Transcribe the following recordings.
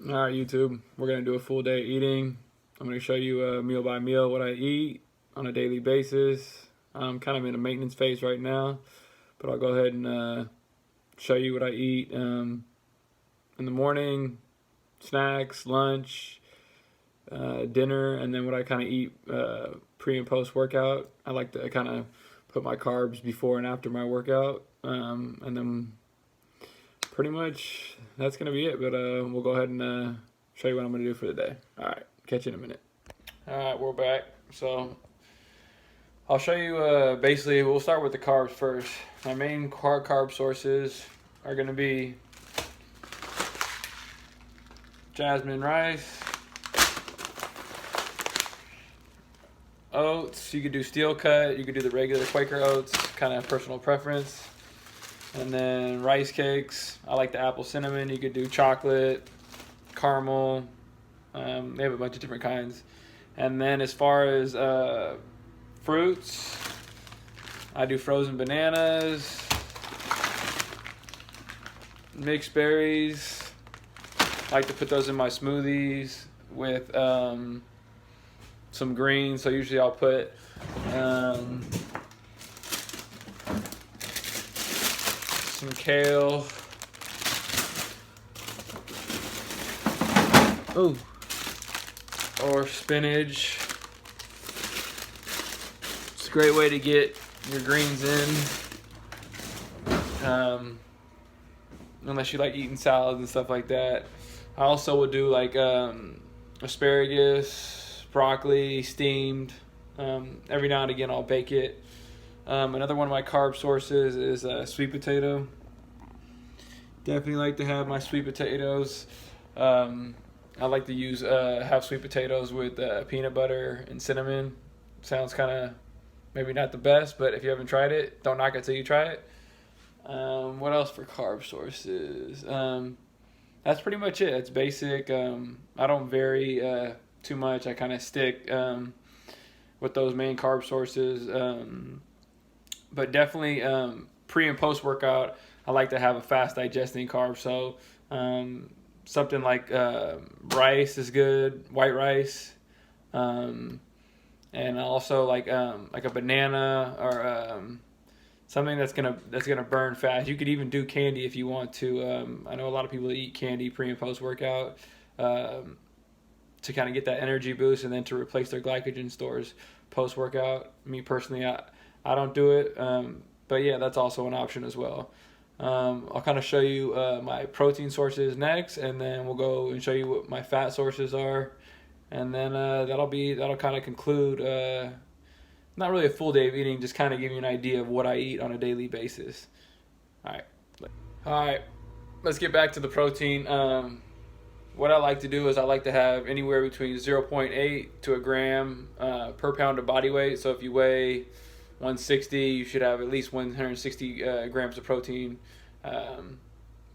All right, YouTube, we're going to do a full day eating. I'm going to show you meal by meal what I eat on a daily basis. I'm kind of in a maintenance phase right now, but I'll go ahead and show you what I eat in the morning, snacks, lunch, dinner, and then what I kind of eat pre and post workout. I like to kind of put my carbs before and after my workout, and then pretty much that's going to be it, but we'll go ahead and show you what I'm going to do for the day. All right, catch you in a minute. All right, we're back. So I'll show you basically, we'll start with the carbs first. My main carb sources are going to be jasmine rice, oats. You could do steel cut, you could do the regular Quaker oats, kind of personal preference. And then rice cakes. I like the apple cinnamon. You could do chocolate, caramel. They have a bunch of different kinds. And then as far as fruits, I do frozen bananas, mixed berries. I like to put those in my smoothies with some greens. So usually I'll put some kale. Ooh. Or spinach. It's a great way to get your greens in. Unless you like eating salads and stuff like that. I also would do like asparagus, broccoli, steamed. Every now and again I'll bake it. Another one of my carb sources is sweet potato. Definitely like to have my sweet potatoes. I like to use have sweet potatoes with peanut butter and cinnamon. Sounds kind of maybe not the best, but if you haven't tried it, don't knock it till you try it. What else for carb sources? That's pretty much it. It's basic. I don't vary too much. I kind of stick with those main carb sources. But definitely pre and post workout, I like to have a fast digesting carb. So something like rice is good, white rice, and also like a banana or something that's gonna burn fast. You could even do candy if you want to. I know a lot of people eat candy pre and post workout to kind of get that energy boost and then to replace their glycogen stores post workout. Me personally, I don't do it, but yeah, that's also an option as well. I'll kind of show you my protein sources next, and then we'll go and show you what my fat sources are, and then that'll kind of conclude not really a full day of eating, just kind of give you an idea of what I eat on a daily basis. All right, let's get back to the protein. What I like to do is I like to have anywhere between 0.8 to a gram per pound of body weight. So if you weigh 160, you should have at least 160 grams of protein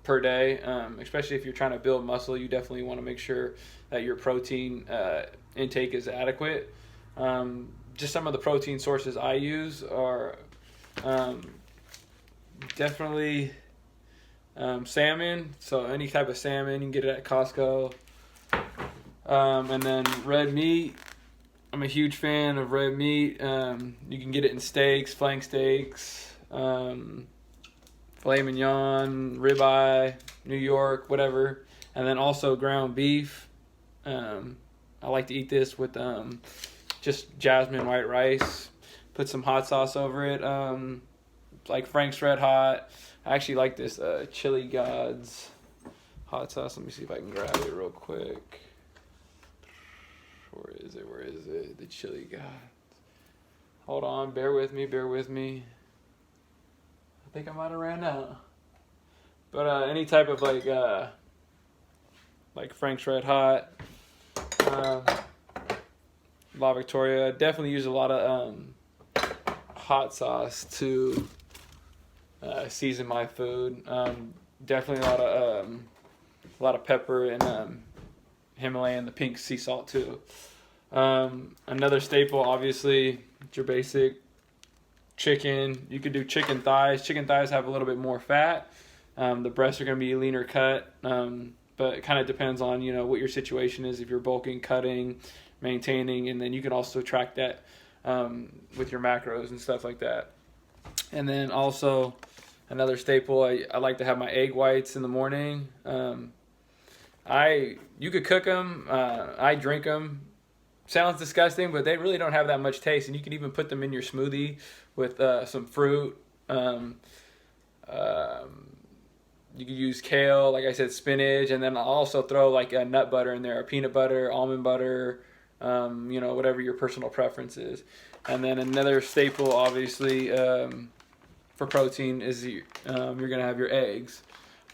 per day. Especially if you're trying to build muscle, you definitely want to make sure that your protein intake is adequate. Just some of the protein sources I use are definitely salmon. So any type of salmon, you can get it at Costco. And then red meat. I'm a huge fan of red meat. You can get it in steaks, flank steaks, filet mignon, ribeye, New York, whatever. And then also ground beef. I like to eat this with just jasmine white rice. Put some hot sauce over it, like Frank's Red Hot. I actually like this Chili Gods hot sauce. Let me see if I can grab it real quick. Where is it? The Chili Gods. Hold on, bear with me. I think I might have ran out. But any type of like Frank's Red Hot, La Victoria. Definitely use a lot of hot sauce to season my food. Definitely a lot of pepper and Himalayan, the pink sea salt too. Another staple, obviously, your basic chicken. You could do chicken thighs. Chicken thighs have a little bit more fat. The breasts are going to be leaner cut, but but it kind of depends on, you know, what your situation is, if you're bulking, cutting, maintaining, and then you can also track that with your macros and stuff like that. And then also another staple, I like to have my egg whites in the morning. You could cook them. I drink them. Sounds disgusting, but they really don't have that much taste. And you can even put them in your smoothie with some fruit. You could use kale, like I said, spinach, and then I'll also throw like a nut butter in there, or peanut butter, almond butter, you know, whatever your personal preference is. And then another staple, obviously, for protein is you're gonna have your eggs.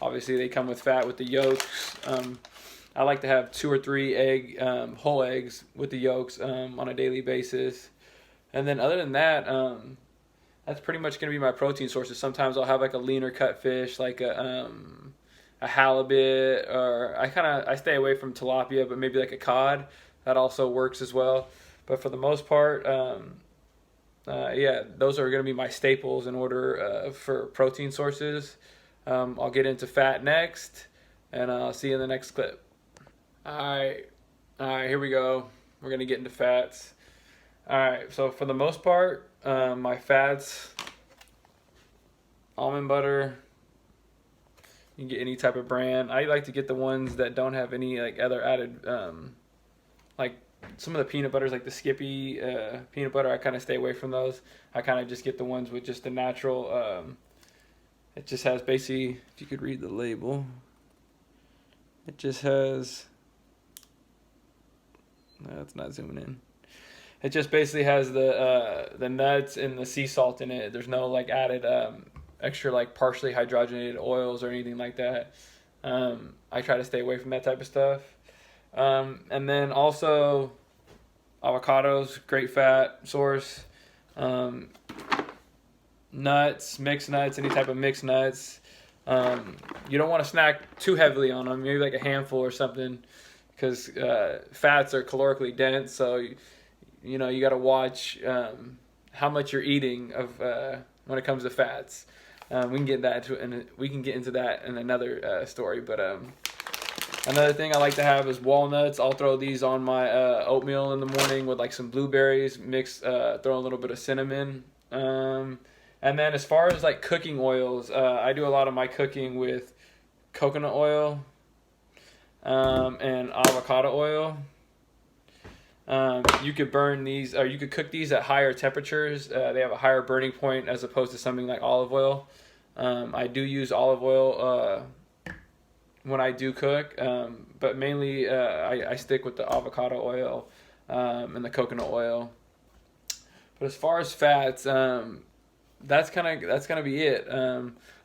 Obviously, they come with fat with the yolks. I like to have 2 or 3 whole eggs with the yolks on a daily basis. And then other than that, that's pretty much going to be my protein sources. Sometimes I'll have like a leaner cut fish, like a halibut, or I stay away from tilapia, but maybe like a cod. That also works as well. But for the most part, yeah, those are going to be my staples in order for protein sources. I'll get into fat next, and I'll see you in the next clip. All right, here we go. We're going to get into fats. All right, so for the most part, my fats, almond butter, you can get any type of brand. I like to get the ones that don't have any like other added, like some of the peanut butters, like the Skippy peanut butter, I kind of stay away from those. I kind of just get the ones with just the natural, it just has basically, if you could read the label, it just has, no, it's not zooming in. It just basically has the nuts and the sea salt in it. There's no like added extra like partially hydrogenated oils or anything like that. I try to stay away from that type of stuff. And then also avocados, great fat source. Nuts, mixed nuts, any type of mixed nuts. You don't want to snack too heavily on them. Maybe like a handful or something, because fats are calorically dense. So you know, you got to watch how much you're eating of when it comes to fats. We can get into that in another story. But another thing I like to have is walnuts. I'll throw these on my oatmeal in the morning with like some blueberries, mix, throw a little bit of cinnamon. And then as far as like cooking oils, I do a lot of my cooking with coconut oil and avocado oil. You could burn these, or you could cook these at higher temperatures. They have a higher burning point as opposed to something like olive oil. I do use olive oil when I do cook, but mainly I stick with the avocado oil and the coconut oil. But as far as fats, that's gonna be it.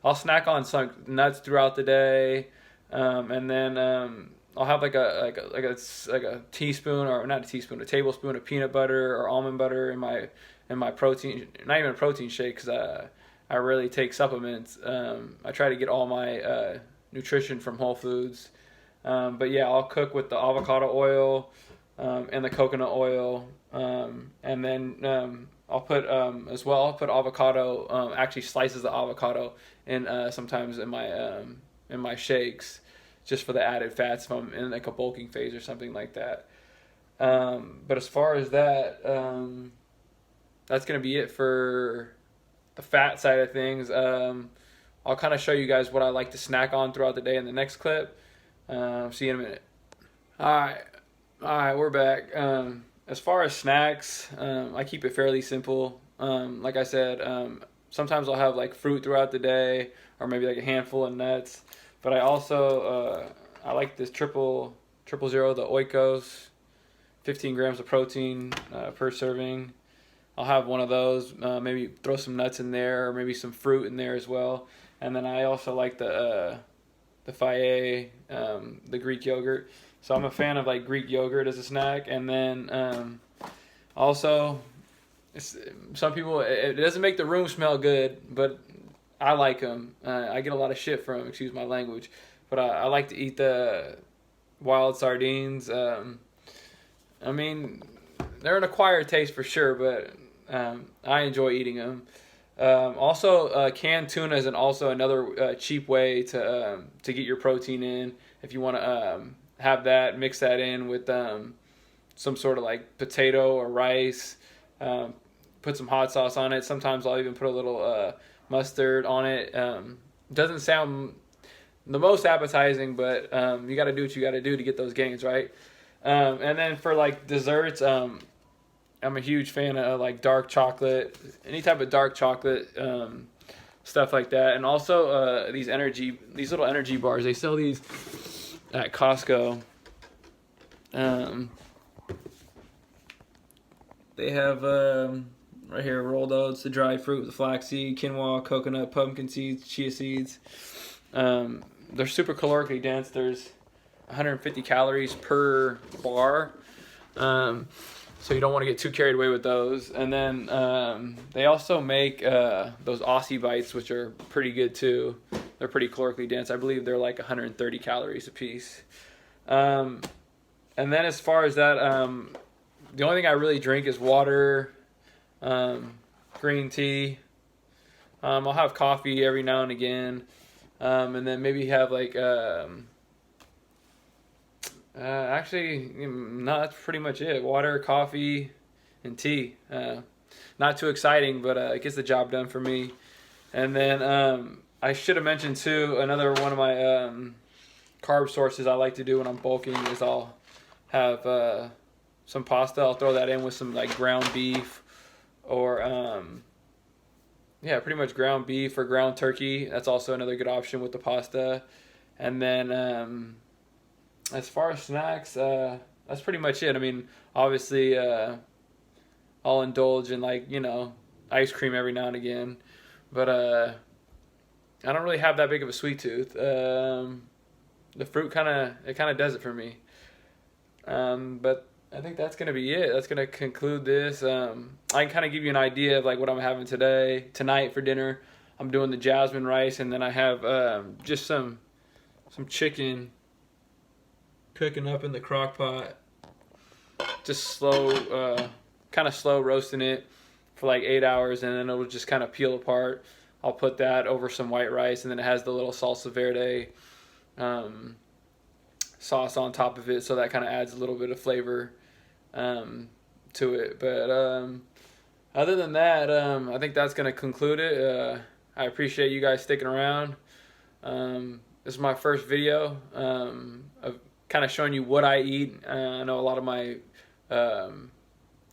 I'll snack on some nuts throughout the day, and then I'll have like a teaspoon, or not a teaspoon, a tablespoon of peanut butter or almond butter in my protein, not even a protein shake, because I rarely take supplements. I try to get all my nutrition from Whole Foods. But yeah, I'll cook with the avocado oil and the coconut oil, and then I'll put I'll put avocado, actually slices of avocado in sometimes in my shakes, just for the added fats if I'm in like a bulking phase or something like that. But as far as that, that's going to be it for the fat side of things. I'll kind of show you guys what I like to snack on throughout the day in the next clip. See you in a minute. All right, we're back. As far as snacks, I keep it fairly simple. Like I said, sometimes I'll have like fruit throughout the day, or maybe like a handful of nuts. But I also I like this triple zero, the Oikos, 15 grams of protein per serving. I'll have one of those. Maybe throw some nuts in there, or maybe some fruit in there as well. And then I also like the Faye, the Greek yogurt. So I'm a fan of like Greek yogurt as a snack. And then also, some people, it doesn't make the room smell good, but I like them. I get a lot of shit from them, excuse my language. But I like to eat the wild sardines. I mean, they're an acquired taste for sure, but I enjoy eating them. Also, canned tuna is also another cheap way to get your protein in. if you want to have that, mix that in with some sort of like potato or rice. Put some hot sauce on it. Sometimes I'll even put a little mustard on it. Doesn't sound the most appetizing, but you got to do what you got to do to get those gains, right? And then for like desserts, I'm a huge fan of like dark chocolate, any type of dark chocolate, stuff like that. And also these little energy bars. They sell these at Costco. They have right here rolled oats, the dried fruit, the flaxseed, quinoa, coconut, pumpkin seeds, chia seeds. They're super calorically dense. There's 150 calories per bar. So you don't want to get too carried away with those. And then they also make those Aussie bites, which are pretty good too. They're pretty calorically dense. I believe they're like 130 calories a piece. And then as far as that, the only thing I really drink is water, green tea. I'll have coffee every now and again. And then maybe have like, actually, no, that's pretty much it. Water, coffee, and tea. Not too exciting, but it gets the job done for me. And then I should have mentioned too, another one of my carb sources I like to do when I'm bulking is I'll have some pasta. I'll throw that in with some like ground beef or yeah, pretty much ground beef or ground turkey. That's also another good option with the pasta. And then as far as snacks, that's pretty much it. I mean, obviously I'll indulge in like, you know, ice cream every now and again, but I don't really have that big of a sweet tooth. The fruit kind of does it for me. But I think that's going to be it. That's going to conclude this. I can kind of give you an idea of like what I'm having tonight for dinner. I'm doing the jasmine rice, and then I have just some chicken cooking up in the crock pot. Just slow, kind of slow roasting it for like 8 hours, and then it'll just kind of peel apart. I'll put that over some white rice, and then it has the little salsa verde sauce on top of it, so that kind of adds a little bit of flavor to it. But other than that, I think that's going to conclude it. I appreciate you guys sticking around. This is my first video of kind of showing you what I eat. I know a lot of my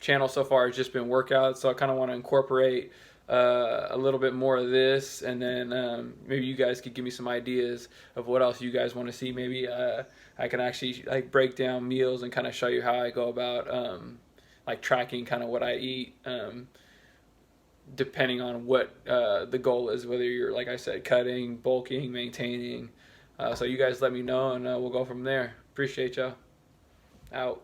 channel so far has just been workouts, so I kind of want to incorporate a little bit more of this, and then maybe you guys could give me some ideas of what else you guys want to see. Maybe I can actually like break down meals and kind of show you how I go about like tracking kind of what I eat, depending on what the goal is, whether you're, like I said, cutting, bulking, maintaining. So you guys let me know, and we'll go from there. Appreciate y'all. Out.